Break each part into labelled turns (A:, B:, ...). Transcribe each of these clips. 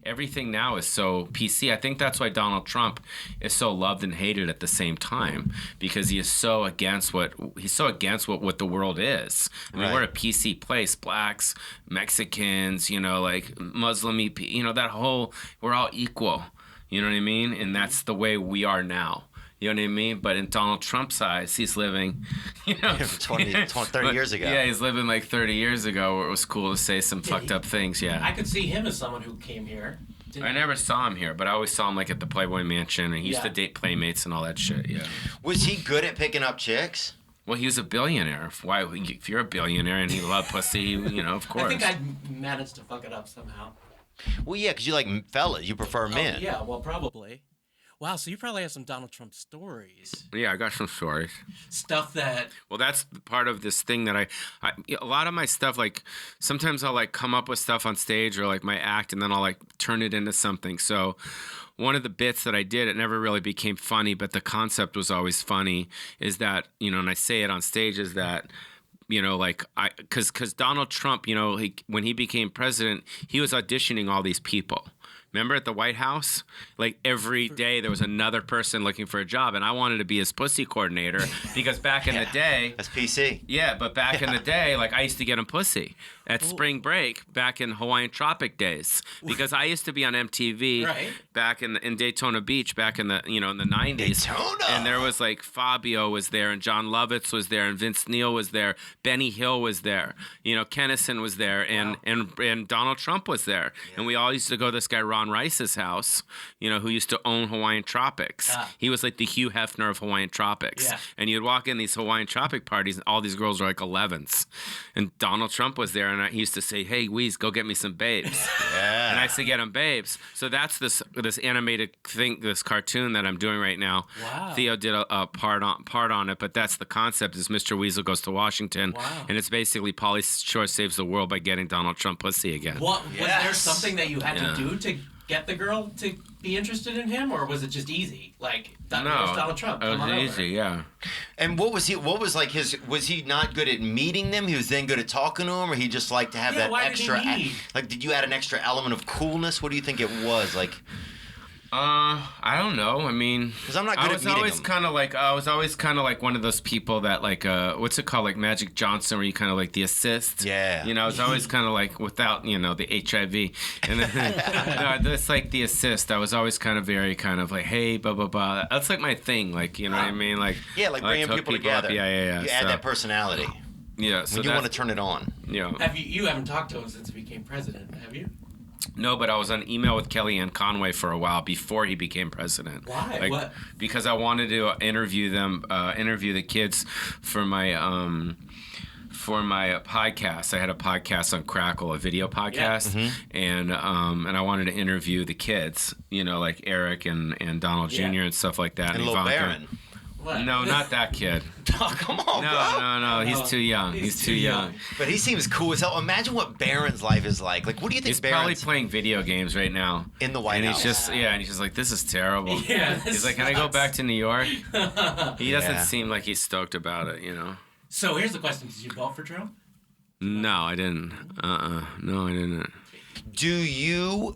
A: everything now is so PC. I think that's why Donald Trump is so loved and hated at the same time, because he is so against what the world is. I mean, we're a PC place, blacks, Mexicans, like Muslim, that whole, we're all equal. You know what I mean? And that's the way we are now. You know what I mean? But in Donald Trump's eyes, he's living,
B: 30 years ago.
A: Yeah, he's living like 30 years ago where it was cool to say some fucked up things, yeah.
C: I could see him as someone who came here.
A: I never saw him here, but I always saw him like at the Playboy Mansion, and he used to date Playmates and all that shit, yeah.
B: Was he good at picking up chicks?
A: Well, he was a billionaire. Why? If you're a billionaire and he loved pussy, of course.
C: I think I'd managed to fuck it up somehow.
B: Well, yeah, because you like fellas. You prefer men.
C: Yeah, well, probably. Wow, so you probably have some Donald Trump stories.
A: Yeah, I got some stories.
C: Stuff that...
A: Well, that's part of this thing that I a lot of my stuff, like, sometimes I'll, like, come up with stuff on stage or, like, my act, and then I'll, like, turn it into something. So one of the bits that I did, it never really became funny, but the concept was always funny, is that, and I say it on stage, is that... because Donald Trump, when he became president, he was auditioning all these people. Remember at the White House? Like every day there was another person looking for a job, and I wanted to be his pussy coordinator because back in the day...
B: That's PC.
A: Yeah, but back in the day, like I used to get him pussy at spring break back in Hawaiian Tropic days, because I used to be on MTV back in Daytona Beach back in the, in the 90s.
B: Daytona!
A: And there was like Fabio was there, and John Lovitz was there, and Vince Neil was there, Benny Hill was there, Kennison was there, and Donald Trump was there. Yeah. And we all used to go to this guy Ron Rice's house, who used to own Hawaiian Tropics. He was like the Hugh Hefner of Hawaiian Tropics. Yeah. And you'd walk in these Hawaiian Tropic parties, and all these girls were like 11s. And Donald Trump was there, and he used to say, "Hey, Weiss, go get me some babes." Yeah. And I used to get him babes. So that's this animated thing, this cartoon that I'm doing right now.
C: Wow.
A: Theo did a part on it, but that's the concept, is Mr. Weasel goes to Washington.
C: Wow.
A: And it's basically Pauly Shore saves the world by getting Donald Trump pussy again.
C: Was there something that you had to do to get the girl to be interested in him, or was it just easy? Like, Donald Trump,
A: it was easy, yeah.
B: And what was like was he not good at meeting them? He was then good at talking to them, or he just liked to have that extra, did you add an extra element of coolness? What do you think it was? Like,
A: I don't know. I mean,
B: because I'm not good at meeting them.
A: I was always kind of like one of those people that like, what's it called? Like Magic Johnson, where you kind of like the assist.
B: Yeah.
A: I was always kind of like without, the HIV. And then, that's like the assist. I was always kind of very kind of like, hey, blah, blah, blah. That's like my thing. Like, you know what I mean? Like,
B: yeah, like bringing people together.
A: Up. Yeah.
B: You add that personality.
A: Yeah. So
B: when you want to turn it on.
A: Yeah.
C: You haven't talked to him since he became president, have you?
A: No, but I was on email with Kellyanne Conway for a while before he became president.
C: Why?
A: Like,
C: what?
A: Because I wanted to interview the kids for my podcast. I had a podcast on Crackle, a video podcast, and I wanted to interview the kids, like Eric and Donald Jr. and stuff like that.
B: And Lil Baron.
C: What?
A: No, not that kid.
B: Oh, come on, bro.
A: No. He's too young. He's too young.
B: But he seems cool as hell. Imagine what Barron's life is like. Like, what do you think
A: He's probably playing video games right now.
B: In the White House.
A: And he's just like, this is terrible.
C: Yeah,
A: he's like, can I go back to New York? He doesn't seem like he's stoked about it,
C: So here's the question. Did you vote for Trump?
A: No, I didn't. No, I didn't.
B: Do you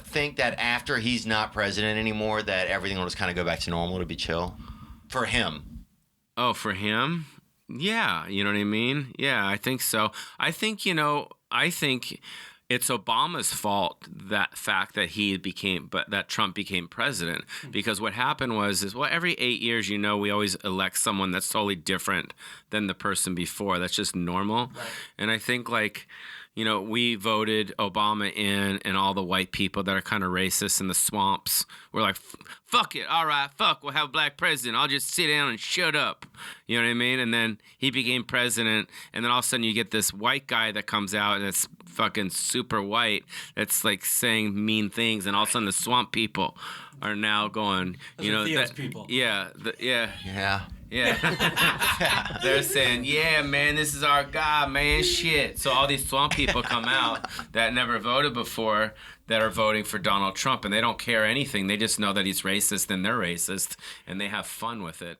B: think that after he's not president anymore, that everything will just kind of go back to normal? It'll be chill? For him.
A: Oh, for him? Yeah, you know what I mean? Yeah, I think so. I think it's Obama's fault, that fact that that Trump became president, because what happened was every 8 years, we always elect someone that's totally different than the person before. That's just normal.
C: Right.
A: And I think we voted Obama in, and all the white people that are kind of racist in the swamps were like, fuck it, all right, we'll have a black president. I'll just sit down and shut up. You know what I mean? And then he became president, and then all of a sudden you get this white guy that comes out that's fucking super white that's like saying mean things, and all of a sudden the swamp people are now going,
C: Theo's people.
A: Yeah.
B: Yeah.
A: They're saying, yeah, man, this is our guy, man, shit. So all these swamp people come out that never voted before that are voting for Donald Trump, and they don't care anything. They just know that he's racist and they're racist, and they have fun with it.